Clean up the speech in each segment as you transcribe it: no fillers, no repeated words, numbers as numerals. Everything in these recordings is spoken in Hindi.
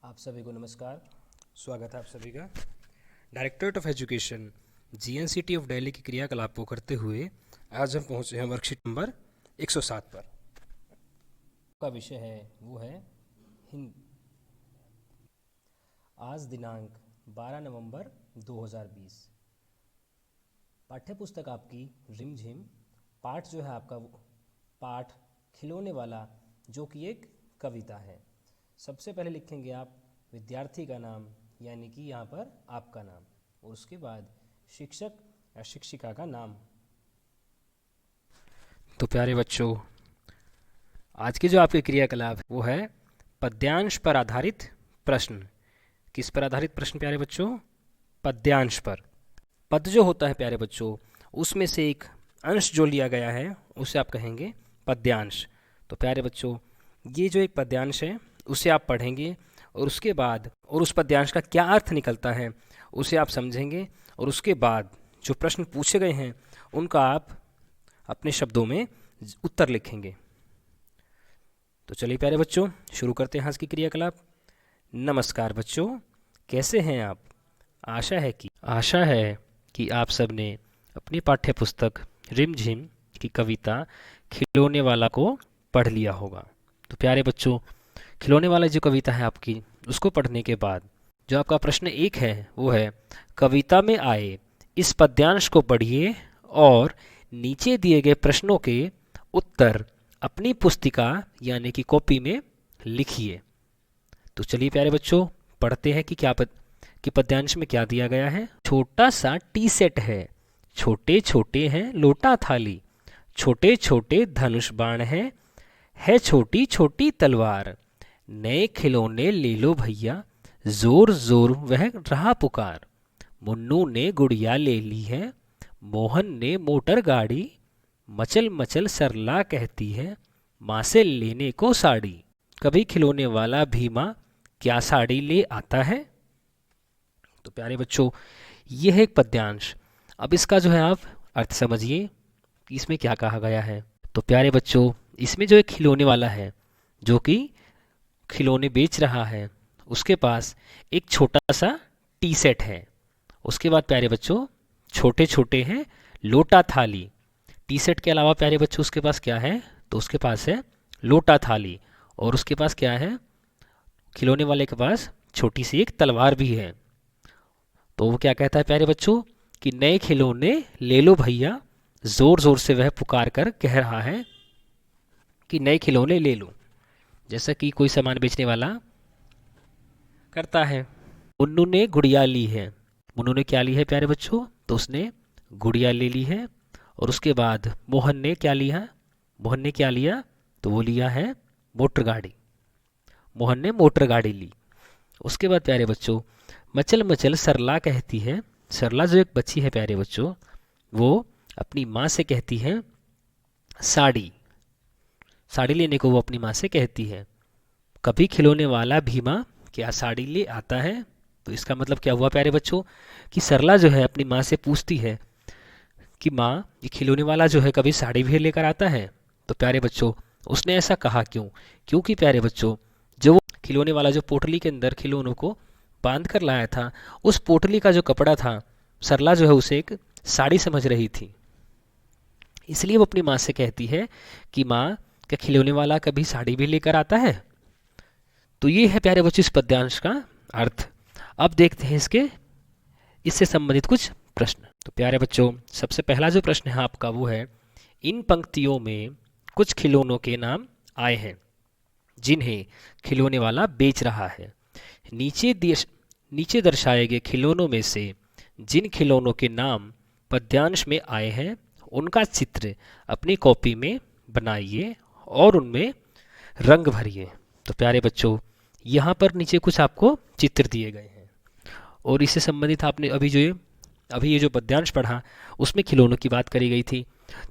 आप सभी को नमस्कार। स्वागत है आप सभी का directorate of education GNCT of Delhi की क्रियाकलाप को करते हुए आज हम पहुंचे हैं वर्कशीट नंबर 107 पर। का विषय है वो है हिंदी। आज दिनांक 12 नवंबर 2020। पाठ्य पुस्तक आपकी रिमझिम। पाठ जो है आपका पाठ खिलौने वाला, जो कि एक कविता है। सबसे पहले लिखेंगे आप विद्यार्थी का नाम, यानी कि यहाँ पर आपका नाम, और उसके बाद शिक्षक या शिक्षिका का नाम। तो प्यारे बच्चों, आज की जो आपकी क्रियाकलाप वो है पद्यांश पर आधारित प्रश्न। किस पर आधारित प्रश्न प्यारे बच्चों? पद्यांश पर। पद जो होता है प्यारे बच्चों, उसमें से एक अंश जो लिया गया है उसे आप कहेंगे पद्यांश। तो प्यारे बच्चों, ये जो एक पद्यांश है उसे आप पढ़ेंगे और उसके बाद उस पद्यांश का क्या अर्थ निकलता है उसे आप समझेंगे, और उसके बाद जो प्रश्न पूछे गए हैं उनका आप अपने शब्दों में उत्तर लिखेंगे। तो चलिए प्यारे बच्चों, शुरू करते हैं आज की क्रियाकलाप। नमस्कार बच्चों, कैसे हैं आप? आशा है कि आप सब ने अपनी पाठ्य पुस्तक रिमझिम की कविता खिलौने वाला को पढ़ लिया होगा। तो प्यारे बच्चों, खिलौने वाला जो कविता है आपकी, उसको पढ़ने के बाद जो आपका प्रश्न 1 है वो है कविता में आए इस पद्यांश को पढ़िए और नीचे दिए गए प्रश्नों के उत्तर अपनी पुस्तिका यानी कि कॉपी में लिखिए। तो चलिए प्यारे बच्चों, पढ़ते हैं कि पद्यांश में क्या दिया गया है। छोटा सा टी सेट है, छोटे छोटे हैं लोटा थाली, छोटे छोटे धनुष बाण है छोटी छोटी तलवार, नए खिलौने ले लो भैया, जोर जोर वह रहा पुकार, मुन्नू ने गुड़िया ले ली है, मोहन ने मोटर गाड़ी, मचल मचल सरला कहती है, माँ से लेने को साड़ी, कभी खिलौने वाला भीमा क्या साड़ी ले आता है। तो प्यारे बच्चों, यह है एक पद्यांश। अब इसका जो है आप अर्थ समझिए कि इसमें क्या कहा गया है। तो प्यारे बच्चों, इसमें जो एक खिलौने वाला है जो कि खिलौने बेच रहा है, उसके पास एक छोटा सा टी सेट है। उसके बाद प्यारे बच्चों, छोटे छोटे हैं लोटा थाली। टी सेट के अलावा प्यारे बच्चों उसके पास क्या है? तो उसके पास है लोटा थाली, और उसके पास क्या है? खिलौने वाले के पास छोटी सी एक तलवार भी है। तो वो क्या कहता है प्यारे बच्चों कि नए खिलौने ले लो भैया, जोर जोर से वह पुकार कर कह रहा है कि नए खिलौने ले लो, जैसा कि कोई सामान बेचने वाला करता है। मुन्नू ने गुड़िया ली है। मुन्नू ने क्या ली है प्यारे बच्चों? तो उसने गुड़िया ले ली है। और उसके बाद मोहन ने क्या लिया? मोहन ने क्या लिया? तो वो लिया है मोटर गाड़ी। मोहन ने मोटर गाड़ी ली। उसके बाद प्यारे बच्चों, मचल मचल सरला कहती है। सरला जो एक बच्ची है प्यारे बच्चों, वो अपनी माँ से कहती है साड़ी। साड़ी लेने को वो अपनी माँ से कहती है। कभी खिलौने वाला भीमा क्या साड़ी ले आता है। तो इसका मतलब क्या हुआ प्यारे बच्चों कि सरला जो है अपनी माँ से पूछती है कि माँ, ये खिलौने वाला जो है कभी साड़ी भी लेकर आता है। तो प्यारे बच्चों, उसने ऐसा कहा क्यों? क्योंकि प्यारे बच्चों, जो वो खिलौने वाला जो पोटली के अंदर खिलौनों को बांध कर लाया था, उस पोटली का जो कपड़ा था, सरला जो है उसे एक साड़ी समझ रही थी। इसलिए वो अपनी माँ से कहती है कि माँ, क्या खिलौने वाला कभी साड़ी भी लेकर आता है। तो ये है प्यारे बच्चों इस पद्यांश का अर्थ। अब देखते हैं इससे संबंधित कुछ प्रश्न। तो प्यारे बच्चों, सबसे पहला जो प्रश्न है आपका वो है, इन पंक्तियों में कुछ खिलौनों के नाम आए हैं जिन्हें खिलौने वाला बेच रहा है। नीचे दर्शाए गए खिलौनों में से जिन खिलौनों के नाम पद्यांश में आए हैं उनका चित्र अपनी कॉपी में बनाइए और उनमें रंग भरिए। तो प्यारे बच्चों, यहाँ पर नीचे कुछ आपको चित्र दिए गए हैं, और इससे संबंधित आपने अभी ये जो पद्यांश पढ़ा उसमें खिलौनों की बात करी गई थी।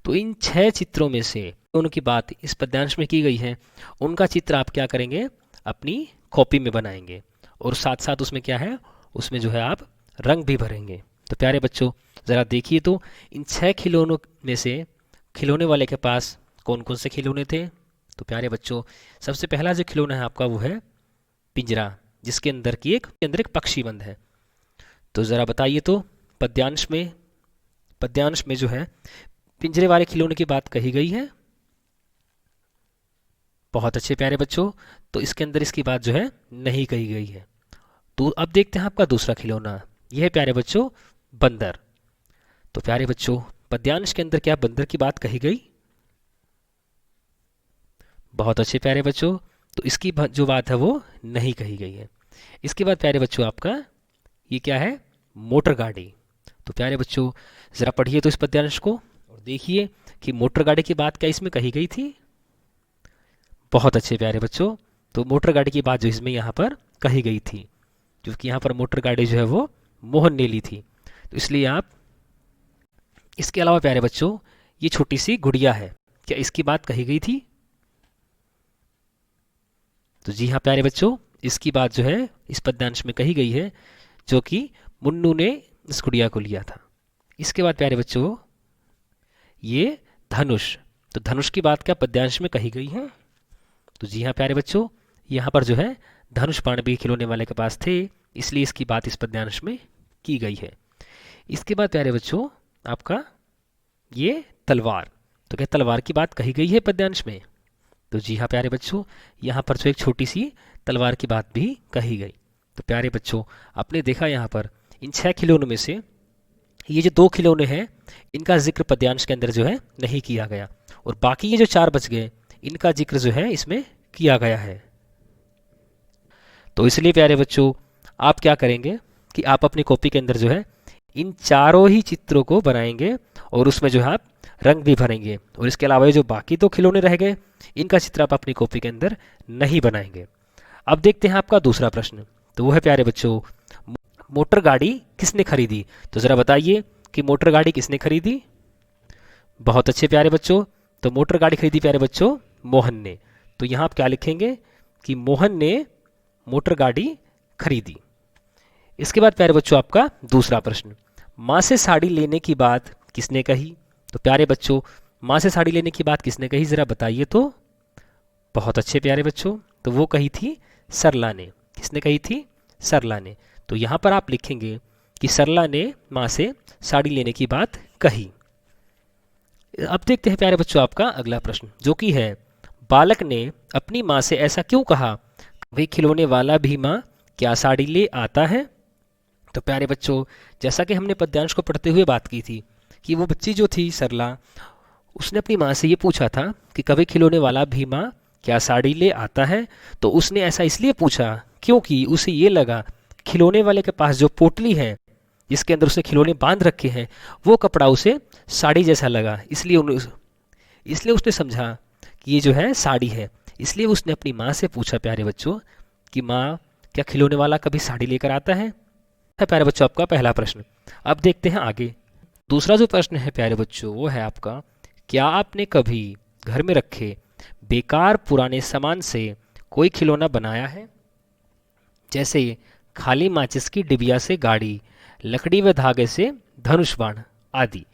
तो इन 6 चित्रों में से खिलौनों की बात इस पद्यांश में की गई है, उनका चित्र आप क्या करेंगे? अपनी कॉपी में बनाएंगे, और साथ साथ उसमें क्या है? उसमें जो है आप रंग भी भरेंगे। तो प्यारे बच्चों, ज़रा देखिए तो इन 6 खिलौनों में से खिलौने वाले के पास कौन कौन से खिलौने थे। तो प्यारे बच्चों, सबसे पहला जो खिलौना है आपका वो है पिंजरा, जिसके अंदर एक पक्षी बंद है। तो ज़रा बताइए तो पद्यांश में जो है पिंजरे वाले खिलौने की बात कही गई है। बहुत अच्छे प्यारे बच्चों, तो इसके अंदर इसकी बात जो है नहीं कही गई है। तो अब देखते हैं आपका दूसरा खिलौना, यह है प्यारे बच्चों बंदर। तो प्यारे बच्चों पद्यांश के अंदर क्या बंदर की बात कही गई? बहुत अच्छे प्यारे बच्चों, तो इसकी जो बात है वो नहीं कही गई है। इसके बाद प्यारे बच्चों आपका ये क्या है? मोटर गाड़ी। तो प्यारे बच्चों ज़रा पढ़िए तो इस पद्यांश को और देखिए कि मोटर गाड़ी की बात क्या इसमें कही गई थी। बहुत अच्छे प्यारे बच्चों, तो मोटर गाड़ी की बात जो इसमें यहाँ पर कही गई थी, क्योंकि यहाँ पर मोटर गाड़ी जो है वो मोहन ने ली थी। तो इसलिए आप इसके अलावा प्यारे बच्चों ये छोटी सी गुड़िया है, क्या इसकी बात कही गई थी? तो जी हाँ प्यारे बच्चों, इसकी बात जो है इस पद्यांश में कही गई है, जो कि मुन्नू ने इस गुड़िया को लिया था। इसके बाद प्यारे बच्चों ये धनुष। तो धनुष की बात क्या पद्यांश में कही गई है? तो जी हाँ प्यारे बच्चों, यहाँ पर जो है धनुष बाण भी खिलौने वाले के पास थे, इसलिए इसकी बात इस पद्यांश में की गई है। इसके बाद प्यारे बच्चों आपका ये तलवार। तो क्या तलवार की बात कही गई है पद्यांश में? तो जी हाँ प्यारे बच्चों, यहाँ पर जो एक छोटी सी तलवार की बात भी कही गई। तो प्यारे बच्चों आपने देखा यहाँ पर इन 6 खिलौनों में से ये जो 2 खिलौने हैं इनका जिक्र पद्यांश के अंदर जो है नहीं किया गया, और बाकी ये जो 4 बच गए इनका जिक्र जो है इसमें किया गया है। तो इसलिए प्यारे बच्चों आप क्या करेंगे कि आप अपनी कॉपी के अंदर जो है इन चारों ही चित्रों को बनाएंगे और उसमें जो है आप रंग भी भरेंगे, और इसके अलावा जो बाकी 2 खिलौने रह गए इनका चित्र आप अपनी कॉपी के अंदर नहीं बनाएंगे। अब देखते हैं आपका दूसरा प्रश्न, तो वो है प्यारे बच्चों मोटर गाड़ी किसने खरीदी? तो ज़रा बताइए कि मोटर गाड़ी किसने खरीदी? बहुत अच्छे प्यारे बच्चों, तो मोटर गाड़ी खरीदी प्यारे बच्चों मोहन ने। तो यहाँ आप क्या लिखेंगे कि मोहन ने मोटर गाड़ी खरीदी। इसके बाद प्यारे बच्चों आपका दूसरा प्रश्न, माँ से साड़ी लेने की बात किसने कही? तो प्यारे बच्चों माँ से साड़ी लेने की बात किसने कही, ज़रा बताइए तो। बहुत अच्छे प्यारे बच्चों, तो वो कही थी सरला ने। किसने कही थी? सरला ने। तो यहाँ पर आप लिखेंगे कि सरला ने माँ से साड़ी लेने की बात कही। अब देखते हैं प्यारे बच्चों आपका अगला प्रश्न, जो कि है बालक ने अपनी माँ से ऐसा क्यों कहा, वे खिलौने वाला भी माँ क्या साड़ी ले आता है? तो प्यारे बच्चों जैसा कि हमने पद्यांश को पढ़ते हुए बात की थी कि वो बच्ची जो थी सरला, उसने अपनी माँ से ये पूछा था कि कभी खिलौने वाला भी माँ क्या साड़ी ले आता है। तो उसने ऐसा इसलिए पूछा क्योंकि उसे ये लगा खिलौने वाले के पास जो पोटली है जिसके अंदर उसने खिलौने बांध रखे हैं वो कपड़ा उसे साड़ी जैसा लगा, इसलिए उसने समझा कि ये जो है साड़ी है। इसलिए उसने अपनी माँ से पूछा प्यारे बच्चों कि माँ क्या खिलौने वाला कभी साड़ी लेकर आता है? प्यारे बच्चों आपका पहला प्रश्न। अब देखते हैं आगे। दूसरा जो प्रश्न है प्यारे बच्चों वो है आपका, क्या आपने कभी घर में रखे बेकार पुराने सामान से कोई खिलौना बनाया है? जैसे खाली माचिस की डिबिया से गाड़ी, लकड़ी व धागे से धनुष बाण आदि।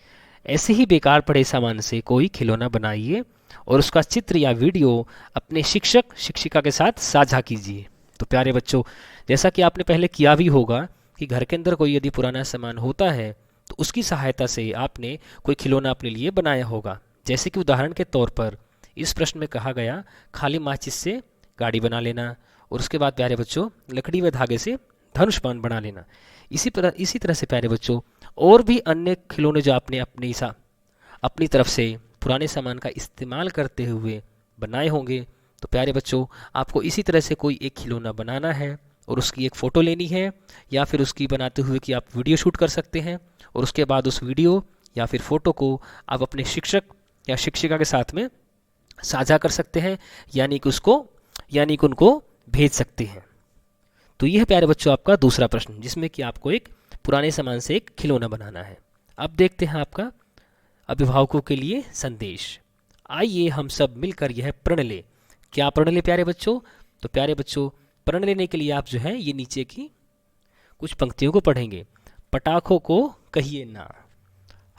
ऐसे ही बेकार पड़े सामान से कोई खिलौना बनाइए और उसका चित्र या वीडियो अपने शिक्षक शिक्षिका के साथ साझा कीजिए। तो प्यारे बच्चों जैसा कि आपने पहले किया भी होगा कि घर के अंदर कोई यदि पुराना सामान होता है तो उसकी सहायता से आपने कोई खिलौना अपने लिए बनाया होगा। जैसे कि उदाहरण के तौर पर इस प्रश्न में कहा गया खाली माचिस से गाड़ी बना लेना, और उसके बाद प्यारे बच्चों लकड़ी व धागे से धनुष बाण बना लेना। इसी तरह से प्यारे बच्चों और भी अन्य खिलौने जो आपने अपनी तरफ से पुराने सामान का इस्तेमाल करते हुए बनाए होंगे। तो प्यारे बच्चों आपको इसी तरह से कोई एक खिलौना बनाना है और उसकी एक फ़ोटो लेनी है, या फिर उसकी बनाते हुए कि आप वीडियो शूट कर सकते हैं, और उसके बाद उस वीडियो या फिर फ़ोटो को आप अपने शिक्षक या शिक्षिका के साथ में साझा कर सकते हैं, यानी कि उनको भेज सकते हैं। तो यह प्यारे बच्चों आपका दूसरा प्रश्न, जिसमें कि आपको एक पुराने सामान से एक खिलौना बनाना है। अब देखते हैं आपका अभिभावकों के लिए संदेश। आइए हम सब मिलकर यह प्रण लें। क्या प्रण लें प्यारे बच्चों? तो प्यारे बच्चों प्रण लेने के लिए आप जो है ये नीचे की कुछ पंक्तियों को पढ़ेंगे। पटाखों को कहिए ना,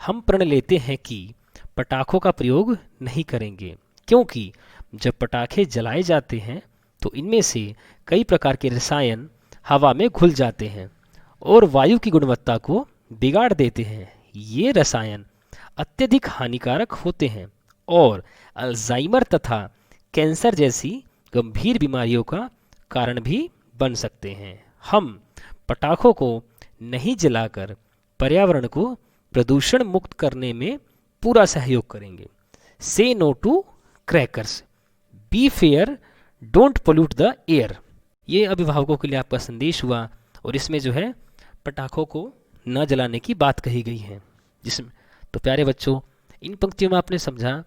हम प्रण लेते हैं कि पटाखों का प्रयोग नहीं करेंगे, क्योंकि जब पटाखे जलाए जाते हैं तो इनमें से कई प्रकार के रसायन हवा में घुल जाते हैं और वायु की गुणवत्ता को बिगाड़ देते हैं। ये रसायन अत्यधिक हानिकारक होते हैं और अल्जाइमर तथा कैंसर जैसी गंभीर बीमारियों का कारण भी बन सकते हैं। हम पटाखों को नहीं जलाकर पर्यावरण को प्रदूषण मुक्त करने में पूरा सहयोग करेंगे। Say no to crackers, be fair, don't pollute the air. ये अभिभावकों के लिए आपका संदेश हुआ और इसमें जो है पटाखों को न जलाने की बात कही गई है। जिसमें तो प्यारे बच्चों, इन पंक्तियों में आपने समझा,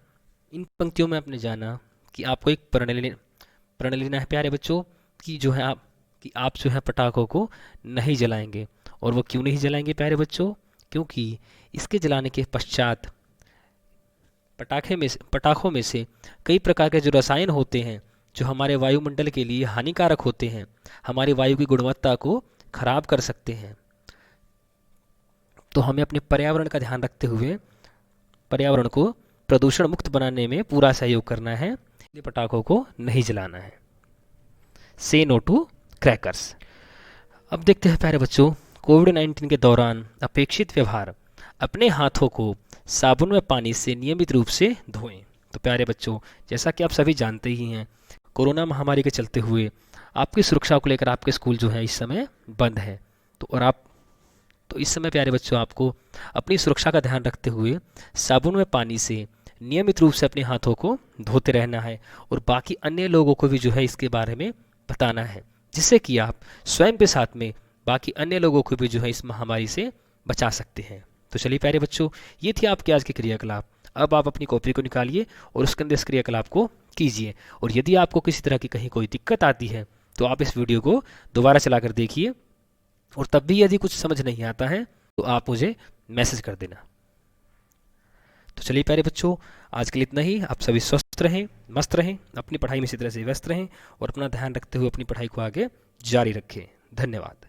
इन पंक्तियों में आपने जाना कि आपको एक प्रण लेना है प्यारे बच्चों कि जो है आप जो है पटाखों को नहीं जलाएंगे। और वो क्यों नहीं जलाएंगे प्यारे बच्चों? क्योंकि इसके जलाने के पश्चात पटाखों में से कई प्रकार के जो रसायन होते हैं जो हमारे वायुमंडल के लिए हानिकारक होते हैं, हमारी वायु की गुणवत्ता को खराब कर सकते हैं। तो हमें अपने पर्यावरण का ध्यान रखते हुए पर्यावरण को प्रदूषण मुक्त बनाने में पूरा सहयोग करना है। पटाखों को नहीं जलाना है। से नो टू क्रैकर्स। अब देखते हैं प्यारे बच्चों, कोविड-19 के दौरान अपेक्षित व्यवहार। अपने हाथों को साबुन व पानी से नियमित रूप से धोएं। तो प्यारे बच्चों, जैसा कि आप सभी जानते ही हैं, कोरोना महामारी के चलते हुए आपकी सुरक्षा को लेकर आपके स्कूल जो है इस समय बंद है। तो इस समय प्यारे बच्चों आपको अपनी सुरक्षा का ध्यान रखते हुए साबुन व पानी से नियमित रूप से अपने हाथों को धोते रहना है और बाकी अन्य लोगों को भी जो है इसके बारे में बताना है, जिससे कि आप स्वयं के साथ में बाकी अन्य लोगों को भी जो है इस महामारी से बचा सकते हैं। तो चलिए प्यारे बच्चों, ये थी आपके आज के क्रियाकलाप। अब आप अपनी कॉपी को निकालिए और उसके अंदर इस क्रियाकलाप को कीजिए। और यदि आपको किसी तरह की कहीं कोई दिक्कत आती है तो आप इस वीडियो को दोबारा चला कर देखिए और तब भी यदि कुछ समझ नहीं आता है तो आप मुझे मैसेज कर देना। तो चलिए प्यारे बच्चों, आज के लिए इतना ही। आप सभी स्वस्थ रहें, मस्त रहें, अपनी पढ़ाई में इसी तरह से व्यस्त रहें और अपना ध्यान रखते हुए अपनी पढ़ाई को आगे जारी रखें। धन्यवाद।